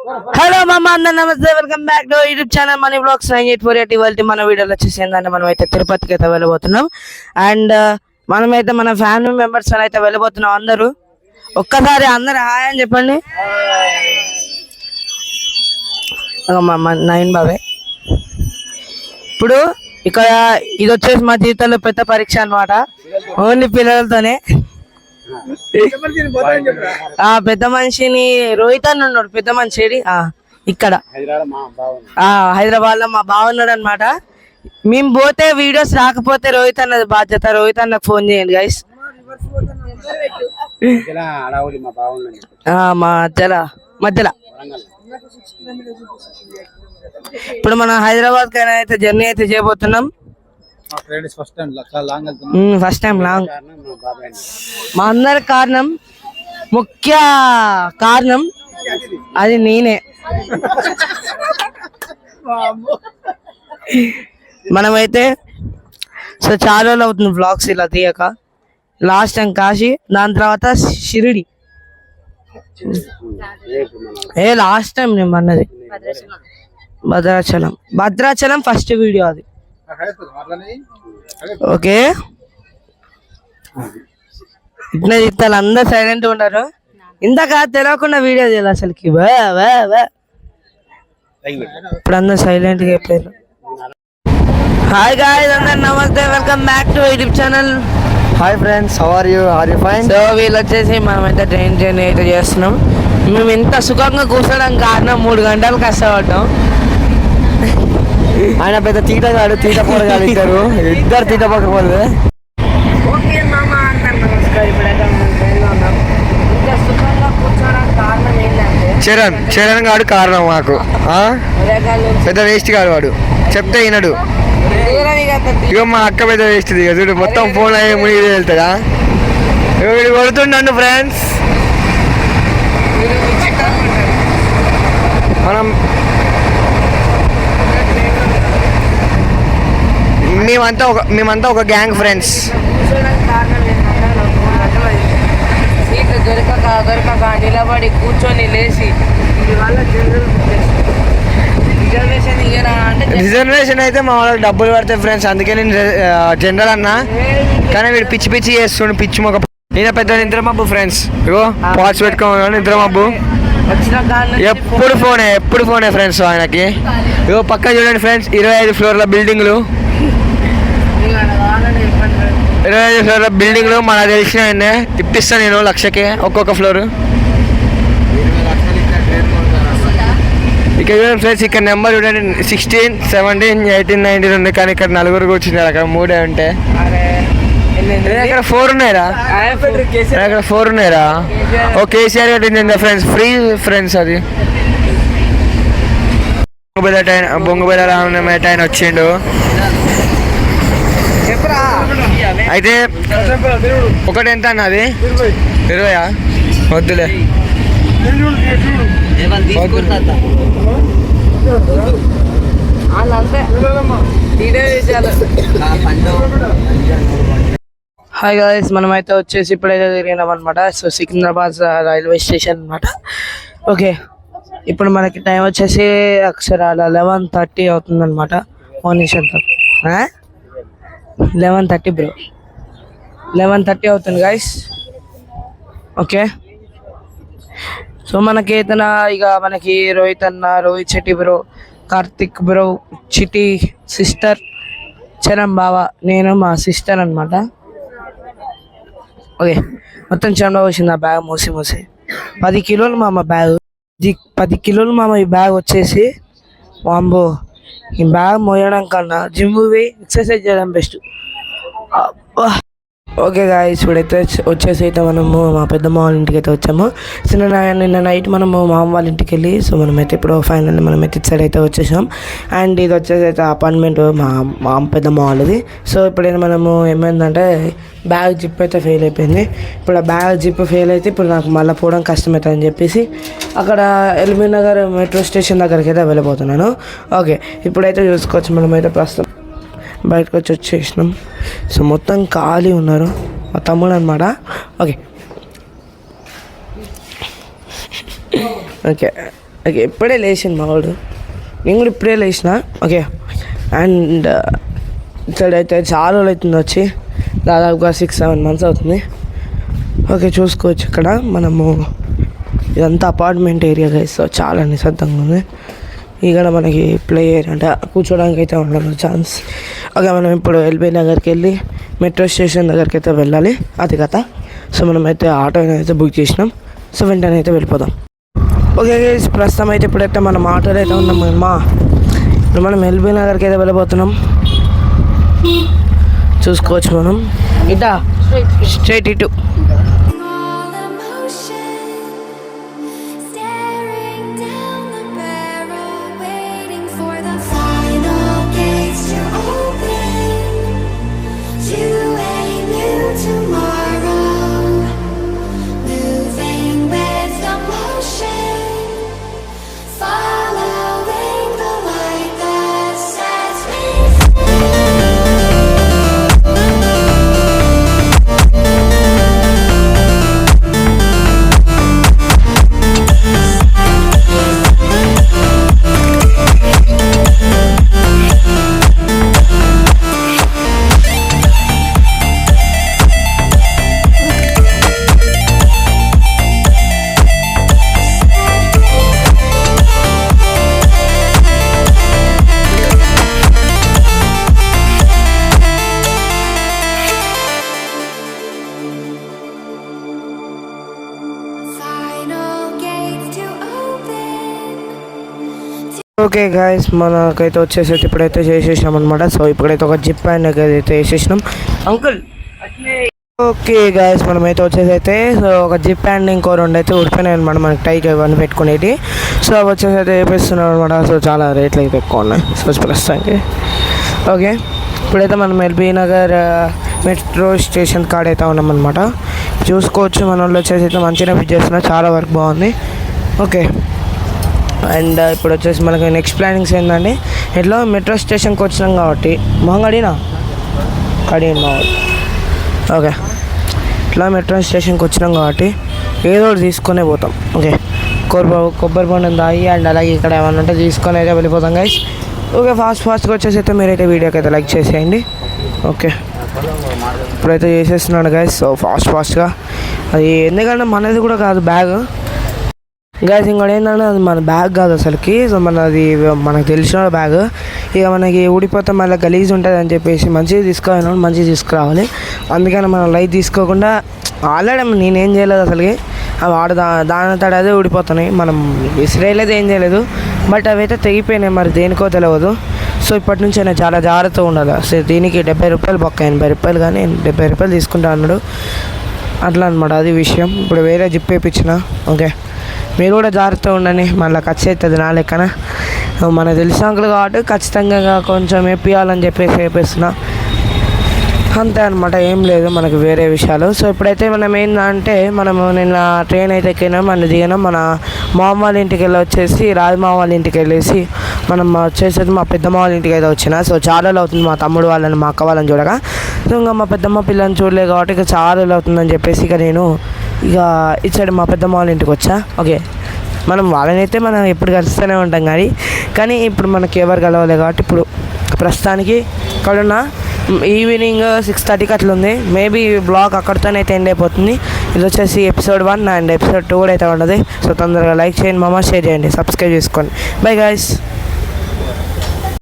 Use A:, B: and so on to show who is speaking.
A: Hello మామ అందరు నమస్తే, welcome back to YouTube channel Money Blogs 9848. ఇవాళ మన వీడియోలో వచ్చేసి ఏంటంటే మనం అయితే తిరుపతికి అయితే వెళ్ళబోతున్నాం. అండ్ మనమైతే మన ఫ్యామిలీ మెంబర్స్ అయితే వెళ్ళబోతున్నాం. అందరూ ఒక్కసారి అందరు హాయ్ అని చెప్పండి. నైన్ బాబాయ్. ఇప్పుడు ఇక్కడ ఇది వచ్చేసి మా జీవితంలో పెద్ద పరీక్ష అన్నమాట. ఓన్లీ పిల్లలతోనే. పెద్ద మనిషిని రోహిత్ అని ఉన్నాడు. పెద్ద మనిషి ఇక్కడ హైదరాబాద్ లో మా బావ ఉన్నాడు అనమాట. మేము పోతే వీడియోస్ రాకపోతే రోహిత్ అన్నది బాధ్యత. రోహిత్ అన్నకు ఫోన్ చేయండి గైస్. మధ్యలో ఇప్పుడు మనం హైదరాబాద్ కైనా అయితే జర్నీ అయితే చేయబోతున్నాం. First time long. మా అందరి కారణం, ముఖ్య కారణం అది నేనే. మనమైతే సో చాలా రోజులు అవుతుంది వ్లాగ్స్ ఇలా తీయక. లాస్ట్ టైం కాశీ, దాని తర్వాత షిరిడి. లాస్ట్ టైం నేను అన్నది భద్రాచలం ఫస్ట్ వీడియో అది. ఓకే, ఇట్లా చెప్తారు. అందరు సైలెంట్ ఉంటారు. ఇందాక తెలియకుండా వీడియో చేయాలి అసలుకి. ఇప్పుడు అందరు సైలెంట్ గా అయిపోయారు. హాయ్ గాయ్స్, అందరు నమస్తే, welcome back to YouTube channel.
B: Hi friends, how are you? Are you fine?
A: So వీళ్ళు వచ్చేసి మనమైతే ట్రైన్ జర్నీ అయితే చేస్తున్నాం. మేము ఇంత సుఖంగా కూర్చోడానికి కారణం 3 గంటలు కష్టపడ్డాం.
B: ఆయన పెద్ద తీటగాడు, తీట పోరగాడు. ఇద్దరు తీట పోకపోతే.
A: ఓకే మామ, అందరు నమస్కారం. ఇప్పుడైతే మనం ట్రైన్లో ఉన్నాం. ఇంత సుఖంగా కూర్చోడానికి కారణం ఏంటంటే
B: చరణ్ గాడు కారణం మాకు. పెద్ద వేస్ట్ గాడు వాడు, చెప్తే వినడు. ఇక మా అక్క పెద్ద వేస్ట్ చూడు, మొత్తం ఫోన్ అయ్యి మునిగి వెళ్తాడా. వీడు కొడుతుండండు ఫ్రెండ్స్. మేమంతా ఒక గ్యాంగ్ ఫ్రెండ్స్.
A: సీట్లు దొరకక నిలబడి కూర్చొని లేచి
B: రిజర్వేషన్ అయితే మా వాళ్ళకి డబ్బులు పడతాయి ఫ్రెండ్స్. అందుకే నేను జనరల్ అన్నా. కానీ వీడు పిచ్చి పిచ్చి చేస్తుండు, పిచ్చి మొక్క. ఈయన పెద్ద నిద్ర మబ్బు ఫ్రెండ్స్. ఇగో పాట్స్ పెట్టుకోవాలి, నిద్ర మబ్బు. ఎప్పుడు ఫోనే ఫ్రెండ్స్ ఆయనకి. ఇగో పక్క చూడండి ఫ్రెండ్స్, 25 ఫ్లోర్ల బిల్డింగ్లు. 25 ఫ్లోర్ల బిల్డింగ్లు మనకు తెలిసిన ఆయనే. ఇప్పిస్తాను నేను 1,00,000కే ఒక్కొక్క ఫ్లోర్. ఇక్కడ చూడండి ఫ్రెండ్స్, ఇక్కడ నెంబర్ చూడండి 16, 17, 18, 19 ఉంది. కానీ ఇక్కడ 4 కూర్చున్నారు. అక్కడ 3 ఉంటే అక్కడ 4 ఉన్నాయిరా. అక్కడ 4 ఉన్నాయిరా. ఓ కేసీఆర్ కట్టింది ఫ్రెండ్స్, ఫ్రీ ఫ్రెండ్స్. అది బొంగుబెల రామన్నమేట ఆయన వచ్చిండు. అయితే ఒకటి ఎంత అన్న? అది 20. వద్దులే. హాయ్ గాయ్స్, మనమైతే వచ్చేసి ఇప్పుడైతే తిరిగినాం అనమాట. సో సికింద్రాబాద్ రైల్వే స్టేషన్ అనమాట. ఓకే, ఇప్పుడు మనకి టైం వచ్చేసి అక్షరాల 11:30 అవుతుంది అనమాట. మార్నింగ్ 11:30 బ్రో, 11:30 అవుతుంది గాయస్. ఓకే, సో మనకి ఏదైనా ఇక మనకి రోహిత్ అన్న, Rohit Shetty bro, Karthik bro, Chitti sister, Charan బావ, నేను మా సిస్టర్ అనమాట. ఓకే, మొత్తం చెండ వచ్చింది ఆ బ్యాగ్ మోసి 10 కిలోలు మామ బ్యాగ్. 10 కిలోలు మామ ఈ బ్యాగ్ వచ్చేసి. వాంబో, ఈ బ్యాగ్ మోయడం కన్నా జిమ్ పోయి ఎక్సర్సైజ్ చేయడం బెస్ట్. ఓకే గాయ్స్, ఇప్పుడైతే వచ్చేసి అయితే మనము మా పెద్దమ్మ వాళ్ళ ఇంటికి అయితే వచ్చాము. సో నిన్న నైట్ మనము మా అమ్మ వాళ్ళ ఇంటికి వెళ్ళి, సో మనమైతే ఇప్పుడు ఫైనల్లీ మనమైతే ఇటు సైడ్ అయితే వచ్చేసాం. అండ్ ఇది వచ్చేసి అయితే అపార్ట్మెంట్ మా పెద్దమ్మ వాళ్ళది. సో ఇప్పుడైతే మనము ఏమైందంటే బ్యాగ్ జిప్ అయితే ఫెయిల్ అయిపోయింది. ఇప్పుడు ఆ బ్యాగ్ జిప్ ఫెయిల్ అయితే ఇప్పుడు నాకు మళ్ళీ పోవడం కష్టమవుతుందని చెప్పేసి అక్కడ ఎల్బీ నగర్ మెట్రో స్టేషన్ దగ్గరికి అయితే వెళ్ళిపోతున్నాను. ఓకే, ఇప్పుడైతే చూసుకోవచ్చు మనమైతే ప్రస్తుతం బయటకు వచ్చేసినాం. సో మొత్తం ఖాళీ ఉన్నారు. మా తమ్ముడు అనమాట. ఓకే, ఓకే ఇప్పుడే లేచింది మా వాడు, నేను కూడా ఇప్పుడే లేచిన. ఓకే అండ్ ఇక్కడైతే చాలా రోజులు అవుతుంది వచ్చి, దాదాపుగా 6-7 months అవుతుంది. ఓకే చూసుకోవచ్చు ఇక్కడ మనము, ఇదంతా అపార్ట్మెంట్ ఏరియా గైస్, సో చాలా నిశ్శబ్దంగా ఉంది. ఇక్కడ మనకి ప్లే ఏరియా అంటే కూర్చోడానికి అయితే ఉండదు ఛాన్స్. ఓకే మనం ఇప్పుడు ఎల్బీ నగర్కి వెళ్ళి మెట్రో స్టేషన్ దగ్గరికి అయితే వెళ్ళాలి, అది కథ. సో మనమైతే ఆటో అయితే బుక్ చేసినాం, సో వెంటనే అయితే వెళ్ళిపోదాం. ఓకే గైస్ ప్రస్తుతం అయితే ఇప్పుడైతే మనం ఆటోలో అయితే ఉన్నాం ఇప్పుడు మనం ఎల్బీ నగర్కి అయితే వెళ్ళిపోతున్నాం. చూసుకోవచ్చు మనం ఇటా స్ట్రైట్ ఇటు. ఓకే గాయస్ మనకైతే వచ్చేసి ఇప్పుడైతే చేసేసినాం అనమాట. సో ఇప్పుడైతే ఒక జిప్ అండ్ అయితే వేసేసినాం అంకుల్. ఓకే గాయస్ మనమైతే వచ్చేసి అయితే సో ఒక జిప్ అండ్ ఇంకో 2 అయితే ఉడిపోయినాయి అనమాట, మనకి టైట్ ఇవన్నీ పెట్టుకునేవి. సో అవి వచ్చేసి అయితే వేపిస్తున్నాం అనమాట. సో చాలా రేట్లు అయితే ఎక్కువ ఉన్నాయి సో ప్రస్తుతానికి. ఓకే ఇప్పుడైతే మనం ఎల్బీ నగర్ మెట్రో స్టేషన్ కాడ అయితే ఉన్నామన్నమాట. చూసుకోవచ్చు మన వాళ్ళు వచ్చేసి అయితే మంచిగా ఫిట్ చేస్తున్నారు, చాలా వరకు బాగుంది. ఓకే అండ్ ఇప్పుడు వచ్చేసి మనకి నెక్స్ట్ ప్లానింగ్స్ ఏంటంటే ఇట్లా మెట్రో స్టేషన్కి వచ్చినాం కాబట్టి మొహంగడినా కడియన్ మావాడు. ఓకే ఇట్లా మెట్రో స్టేషన్కి వచ్చినాం కాబట్టి ఏదో ఒకటి తీసుకొనే పోతాం. ఓకే కొబ్బరి బొండం తాగి అండ్ అలాగే ఇక్కడ ఏమన్నా ఉంటే తీసుకొని అయితే వెళ్ళిపోతాం గైస్. ఓకే ఫాస్ట్గా వచ్చేసి అయితే మీరైతే వీడియోకి అయితే లైక్ చేసేయండి. ఓకే ఇప్పుడైతే చేసేస్తున్నాడు గైస్. సో ఫాస్ట్గా అది ఎందుకంటే మనది కూడా కాదు బ్యాగ్ గైస్, ఇంకోటి ఏంటంటే అది మన బ్యాగ్ కాదు అసలుకి. సో మనది మనకు తెలిసిన బ్యాగ్, ఇక మనకి ఊడిపోతే మళ్ళీ గలీజ్ ఉంటుంది అని చెప్పేసి మంచిగా తీసుకురావాలి, మంచిగా తీసుకురావాలి. అందుకని మనం లైట్ తీసుకోకుండా ఆల్రెడీ నేనేం చేయలేదు అసలుకి, అవి ఆడ దాని అదే ఊడిపోతున్నాయి. మనం విసిరేయలేదు ఏం చేయలేదు, బట్ అవి అయితే తెగిపోయినాయి, మరి దేనికో తెలియదు. సో ఇప్పటి నుంచి నేను చాలా జాగ్రత్తగా ఉండాలి. సో దీనికి 70 రూపాయలు బొక్క, 80 రూపాయలు కానీ 70 రూపాయలు తీసుకుంటా అన్నాడు, అట్లా అనమాట అది విషయం. ఇప్పుడు వేరే జిప్ వేయించిన. ఓకే మీరు కూడా జాగ్రత్తగా ఉండండి, మళ్ళీ ఖర్చు అవుతుంది నా లెక్కన. మనకు తెలిసిన అంకులు కాబట్టి ఖచ్చితంగా కొంచెం వేపియాలని చెప్పేసి వేపిస్తున్నా, అంతే అనమాట, ఏం లేదు మనకు వేరే విషయాలు. సో ఇప్పుడైతే మనం ఏంటంటే మనము నిన్న ట్రైన్ అయితే ఎక్కినాం, మన దిగినాం. మన మామ వాళ్ళ ఇంటికి వెళ్ళి వచ్చేసి రాజమామ వాళ్ళ ఇంటికి వెళ్ళేసి మనం వచ్చేసి మా పెద్దమ్మ వాళ్ళ ఇంటికి అయితే వచ్చిన. సో చాలా రోజులు అవుతుంది మా తమ్ముడు వాళ్ళని మా అక్క వాళ్ళని చూడగా. సో ఇంకా మా పెద్దమ్మ పిల్లని చూడలేదు కాబట్టి ఇక చాలా రోజులు అవుతుందని చెప్పేసి ఇక నేను ఇక ఇచ్చాడు మా పెద్దమ్మ వాళ్ళ ఇంటికి వచ్చా. ఓకే మనం వాళ్ళనైతే మనం ఎప్పుడు కలుస్తూనే ఉంటాం కానీ ఇప్పుడు మనకి ఎవరు కలవలేదు కాబట్టి ఇప్పుడు ప్రస్తుతానికి ఇక్కడున్న ఈవినింగ్ 6:30కి అట్లా ఉంది. మేబీ బ్లాగ్ అక్కడితోనైతే ఎండ్ అయిపోతుంది. ఇది వచ్చేసి ఎపిసోడ్ 1 అండ్ ఎపిసోడ్ 2 కూడా అయితే ఉండదు. సో తొందరగా లైక్ చేయండి మామ, షేర్ చేయండి, సబ్స్క్రైబ్ చేసుకోండి. By guys.